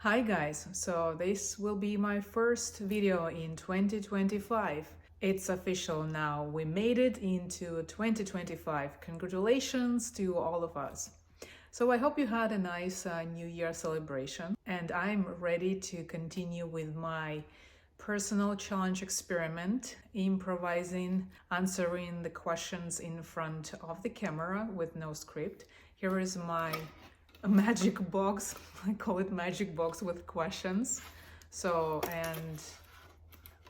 Hi guys, so this will be my first video in 2025. It's official now, we made it into 2025. Congratulations to all of us. So I hope you had a nice New Year celebration, and I'm ready to continue with my personal challenge experiment, improvising, answering the questions in front of the camera with no script. Here is my magic box. I call it magic box with questions. So, and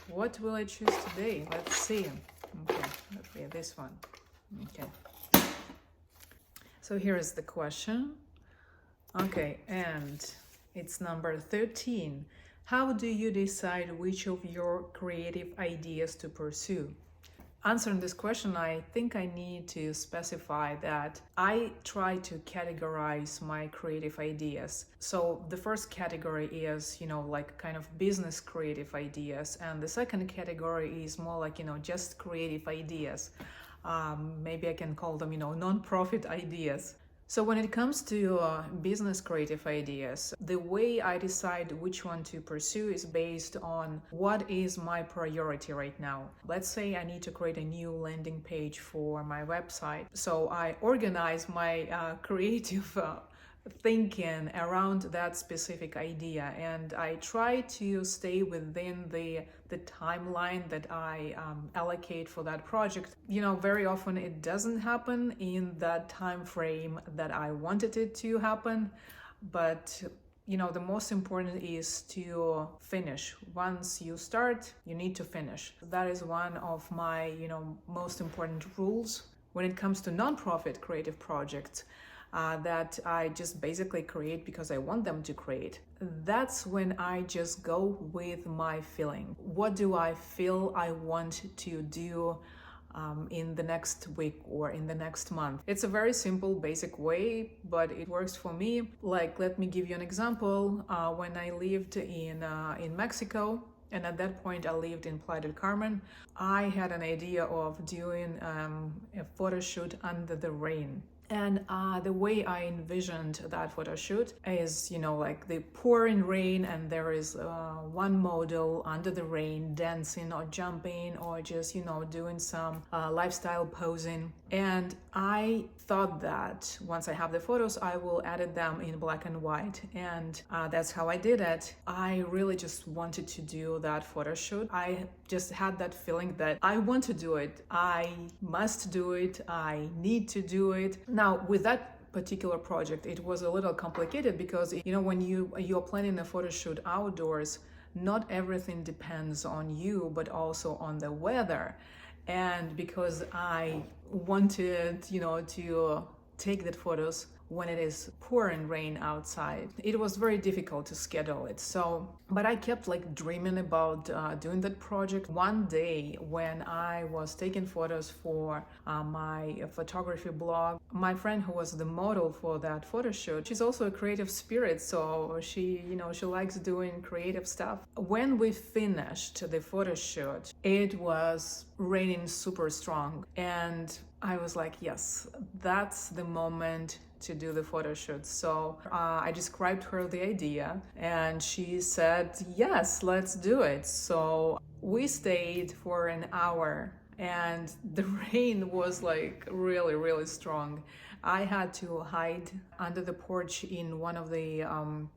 what will I choose today? Let's see. Okay, this one. Okay. So here is the question. Okay, and it's number 13. How do you decide which of your creative ideas to pursue? Answering this question, I think I need to specify that I try to categorize my creative ideas. So the first category is, like kind of business creative ideas. And the second category is more like, just creative ideas. Maybe I can call them, non-profit ideas. So when it comes to business creative ideas, the way I decide which one to pursue is based on what is my priority right now. Let's say I need to create a new landing page for my website. So I organize my creative thinking around that specific idea, and I try to stay within the timeline that I allocate for that project. Very often it doesn't happen in that time frame that I wanted it to happen, but the most important is to finish. Once you start, you need to finish. That is one of my most important rules when it comes to nonprofit creative projects. That I just basically create because I want them to create. That's when I just go with my feeling. What do I feel I want to do in the next week or in the next month? It's a very simple, basic way, but it works for me. Like, let me give you an example. When I lived in Mexico, and at that point I lived in Playa del Carmen, I had an idea of doing a photo shoot under the rain. And the way I envisioned that photo shoot is, like the pouring rain, and there is one model under the rain dancing or jumping or just, doing some lifestyle posing. And I thought that once I have the photos, I will edit them in black and white. And that's how I did it. I really just wanted to do that photo shoot. I just had that feeling that I want to do it. I must do it. I need to do it. Now, with that particular project, it was a little complicated because, when you're planning a photo shoot outdoors, not everything depends on you, but also on the weather. And because I wanted, to take the photos when it is pouring rain outside, it was very difficult to schedule it. But I kept dreaming about doing that project. One day when I was taking photos for my photography blog, my friend who was the model for that photo shoot, she's also a creative spirit, so she likes doing creative stuff. When we finished the photo shoot, it was raining super strong, and I was like, yes, that's the moment to do the photo shoot. So I described her the idea, and she said, yes, let's do it. So we stayed for an hour, and the rain was really, really strong. I had to hide under the porch in one of the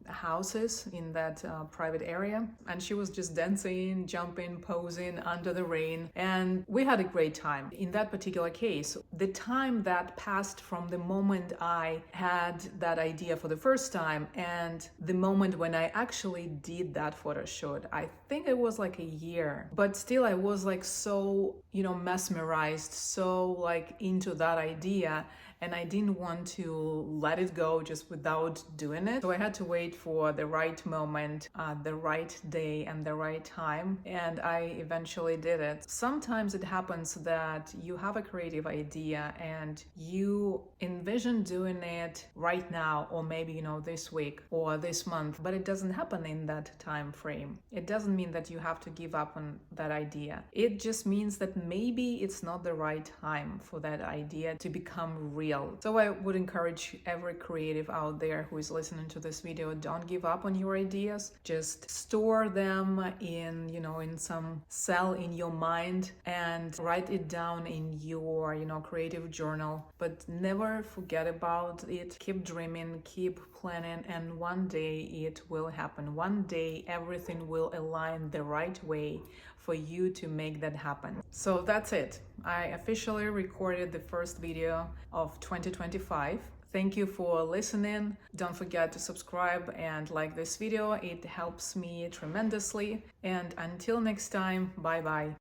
houses in that private area, and she was just dancing, jumping, posing under the rain, and we had a great time. In that particular case, the time that passed from the moment I had that idea for the first time and the moment when I actually did that photo shoot, I think it was a year, but still I was so mesmerized, so into that idea, and I didn't want to let it go just without doing it. So I had to wait for the right moment, the right day, and the right time, and I eventually did it. Sometimes it happens that you have a creative idea and you envision doing it right now, or maybe this week or this month, but it doesn't happen in that time frame. It doesn't mean that you have to give up on that idea. It just means that maybe it's not the right time for that idea to become real. real. So I would encourage every creative out there who is listening to this video, don't give up on your ideas. Just store them in, in some cell in your mind and write it down in your, creative journal. But never forget about it. Keep dreaming, keep planning, and one day it will happen. One day everything will align the right way for you to make that happen. So that's it. I officially recorded the first video of 2025. Thank you for listening. Don't forget to subscribe and like this video. It helps me tremendously. And until next time, bye bye.